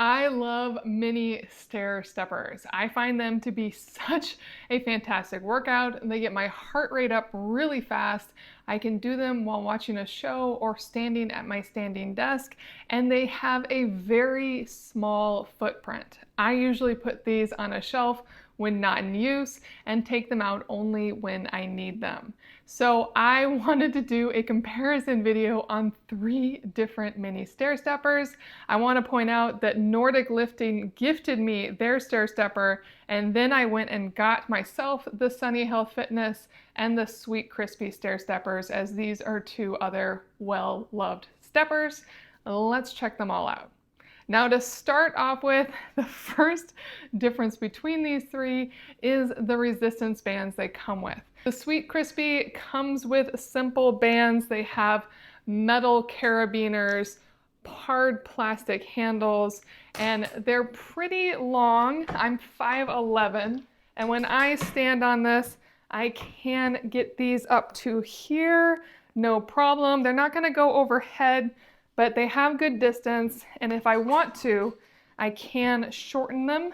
I love Mini Stair Steppers. I find them to be such a fantastic workout. They get my heart rate up really fast. I can do them while watching a show or standing at my standing desk, and they have a very small footprint. I usually put these on a shelf when not in use and take them out only when I need them. So I wanted to do a comparison video on 3 different mini stair steppers. I want to point out that Nordic Lifting gifted me their stair stepper, and then I went and got myself the Sunny Health Fitness and the SweetCrispy stair steppers, as these are 2 other well-loved steppers. Let's check them all out. Now, to start off with, the first difference between these 3 is the resistance bands they come with. The SweetCrispy comes with simple bands. They have metal carabiners, hard plastic handles, and they're pretty long. I'm 5'11", and when I stand on this, I can get these up to here, no problem. They're not gonna go overhead, but they have good distance, and if I want to, I can shorten them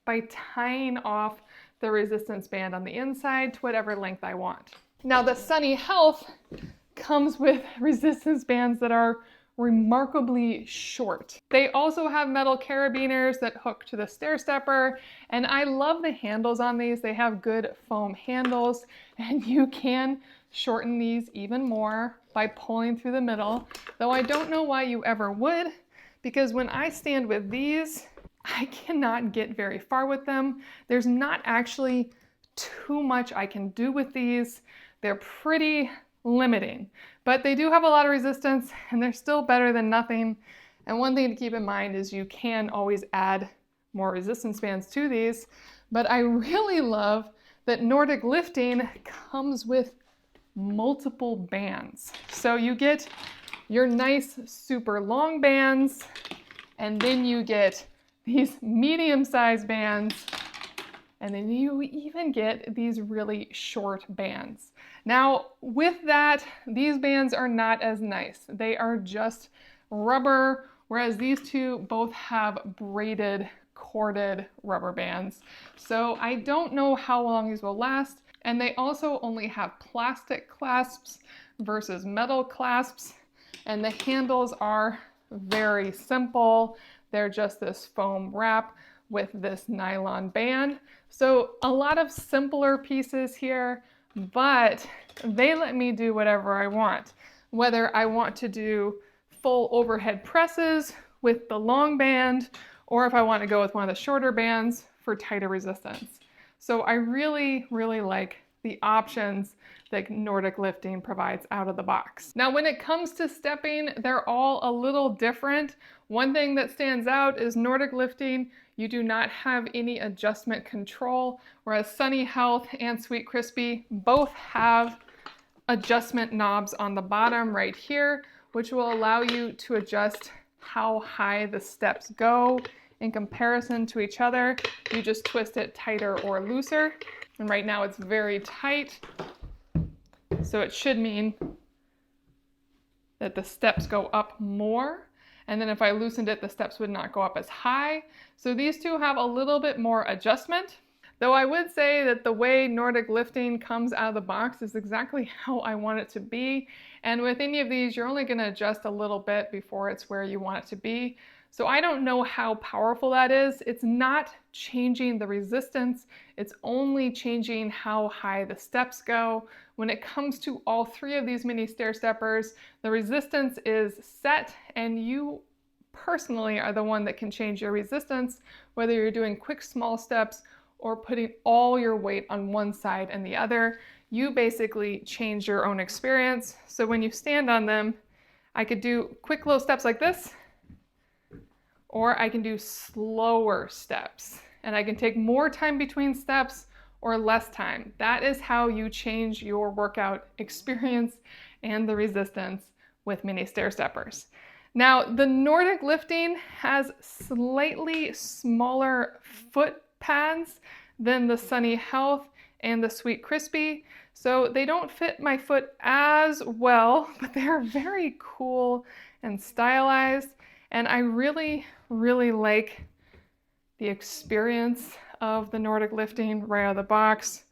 by tying off the resistance band on the inside to whatever length I want. Now, the Sunny Health comes with resistance bands that are remarkably short. They also have metal carabiners that hook to the stair stepper, and I love the handles on these. They have good foam handles, and you can shorten these even more by pulling through the middle, though I don't know why you ever would, because when I stand with these, I cannot get very far with them. There's not actually too much I can do with these. They're pretty limiting, but they do have a lot of resistance, and they're still better than nothing. And one thing to keep in mind is you can always add more resistance bands to these, but I really love that Nordic Lifting comes with multiple bands. So you get your nice super long bands, and then you get these medium-sized bands, and then you even get these really short bands. Now, with that, these bands are not as nice. They are just rubber, whereas these 2 both have braided, corded rubber bands. So I don't know how long these will last. And they also only have plastic clasps versus metal clasps. And the handles are very simple. They're just this foam wrap with this nylon band. So a lot of simpler pieces here, but they let me do whatever I want. Whether I want to do full overhead presses with the long band, or if I want to go with one of the shorter bands for tighter resistance. So I really, really like the options that Nordic Lifting provides out of the box. Now, when it comes to stepping, they're all a little different. One thing that stands out is Nordic Lifting, you do not have any adjustment control, whereas Sunny Health and SweetCrispy both have adjustment knobs on the bottom right here, which will allow you to adjust how high the steps go in comparison to each other. You just twist it tighter or looser. And right now it's very tight, so it should mean that the steps go up more. And then if I loosened it, the steps would not go up as high. So these 2 have a little bit more adjustment, though I would say that the way Nordic Lifting comes out of the box is exactly how I want it to be. And with any of these, you're only going to adjust a little bit before it's where you want it to be. So I don't know how powerful that is. It's not changing the resistance. It's only changing how high the steps go. When it comes to all 3 of these mini stair steppers, the resistance is set, and you personally are the one that can change your resistance, whether you're doing quick small steps or putting all your weight on one side and the other. You basically change your own experience. So when you stand on them, I could do quick little steps like this, or I can do slower steps, and I can take more time between steps or less time. That is how you change your workout experience and the resistance with mini stair steppers. Now, the Nordic Lifting has slightly smaller foot pads than the Sunny Health and the SweetCrispy, so they don't fit my foot as well, but they are very cool and stylized. And I really, really like the experience of the Nordic Lifting right out of the box.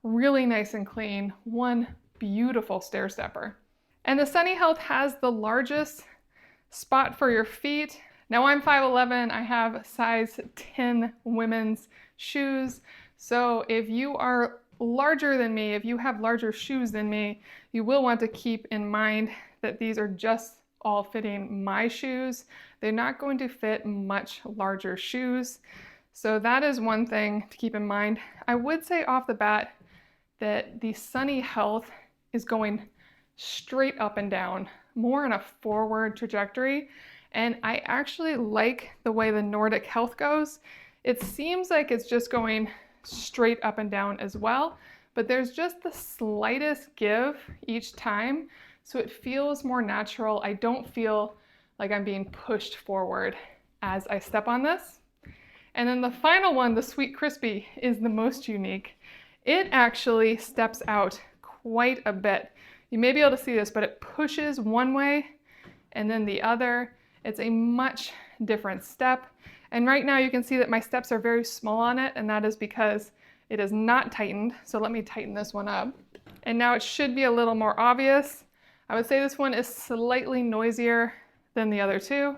Really nice and clean. One beautiful stair stepper. And the Sunny Health has the largest spot for your feet. Now I'm 5'11", I have size 10 women's shoes. So if you are larger than me, if you have larger shoes than me, you will want to keep in mind that these are just all fitting my shoes. They're not going to fit much larger shoes. So that is one thing to keep in mind. I would say off the bat that the Sunny Health is going straight up and down, more in a forward trajectory. And I actually like the way the Nordic Health goes. It seems like it's just going straight up and down as well, but there's just the slightest give each time. So it feels more natural. I don't feel like I'm being pushed forward as I step on this. And then the final one, the SweetCrispy, is the most unique. It actually steps out quite a bit. You may be able to see this, but it pushes one way and then the other. It's a much different step. And right now you can see that my steps are very small on it, and that is because it is not tightened. So let me tighten this one up. And now it should be a little more obvious. I would say this one is slightly noisier than the other two,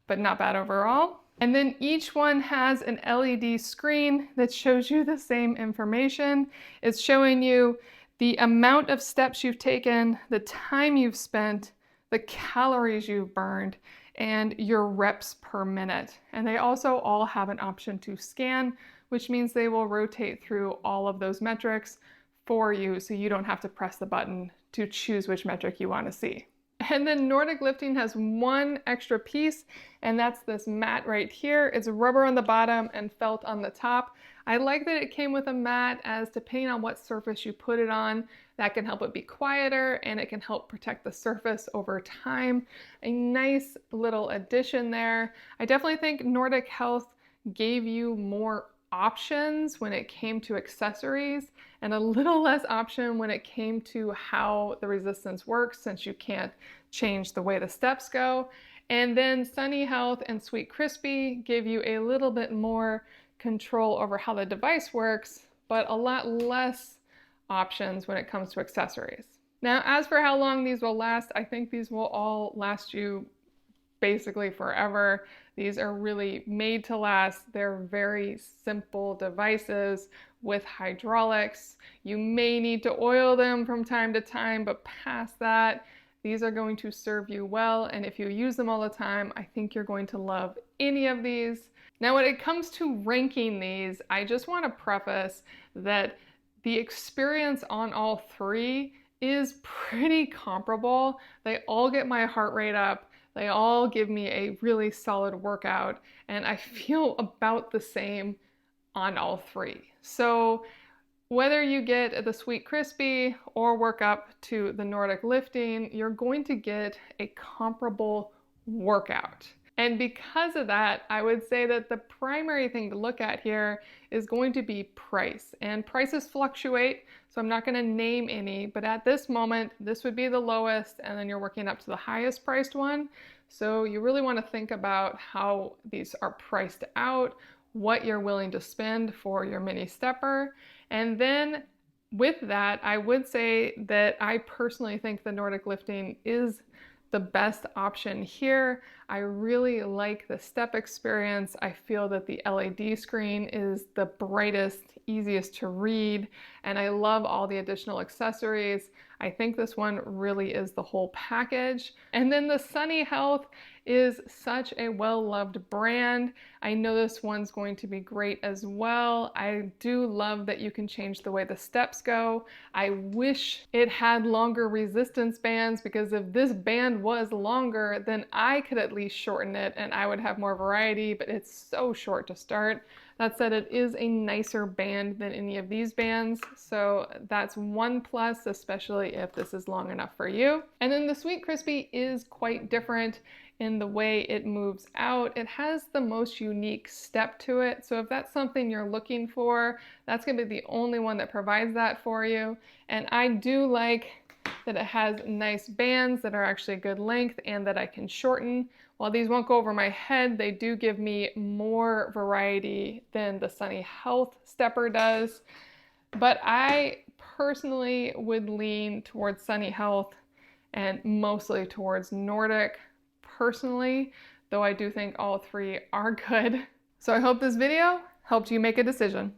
but not bad overall. And then each one has an LED screen that shows you the same information. It's showing you the amount of steps you've taken, the time you've spent, the calories you've burned, and your reps per minute. And they also all have an option to scan, which means they will rotate through all of those metrics for you, so you don't have to press the button to choose which metric you want to see. And then Nordic Lifting has one extra piece, and that's this mat right here. It's rubber on the bottom and felt on the top. I like that it came with a mat, as depending on what surface you put it on, that can help it be quieter and it can help protect the surface over time. A nice little addition there. I definitely think Nordic Health gave you more options when it came to accessories and a little less option when it came to how the resistance works, since you can't change the way the steps go. And then Sunny Health and SweetCrispy give you a little bit more control over how the device works, but a lot less options when it comes to accessories. Now, as for how long these will last, I think these will all last you basically forever. These are really made to last. They're very simple devices with hydraulics. You may need to oil them from time to time, but past that, these are going to serve you well. And if you use them all the time, I think you're going to love any of these. Now, when it comes to ranking these, I just want to preface that the experience on all three is pretty comparable. They all get my heart rate up. They all give me a really solid workout, and I feel about the same on all three. So whether you get the SweetCrispy or work up to the Nordic Lifting, you're going to get a comparable workout. And because of that, I would say that the primary thing to look at here is going to be price. And prices fluctuate, so I'm not going to name any, but at this moment, this would be the lowest, and then you're working up to the highest priced one. So you really want to think about how these are priced out, what you're willing to spend for your mini stepper. And then with that, I would say that I personally think the Nordic Lifting is the best option here. I really like the step experience. I feel that the LED screen is the brightest, easiest to read, and I love all the additional accessories. I think this one really is the whole package. And then the Sunny Health is such a well-loved brand. I know this one's going to be great as well. I do love that you can change the way the steps go. I wish it had longer resistance bands, because if this band was longer, then I could at least shorten it and I would have more variety, but it's so short to start. That said, it is a nicer band than any of these bands, so that's one plus, especially if this is long enough for you. And then the SweetCrispy is quite different in the way it moves out. It has the most unique step to it, so if that's something you're looking for, that's going to be the only one that provides that for you. And I do like that it has nice bands that are actually a good length and that I can shorten. While these won't go over my head, they do give me more variety than the Sunny Health stepper does. But I personally would lean towards Sunny Health and mostly towards Nordic personally, though I do think all three are good. So I hope this video helped you make a decision.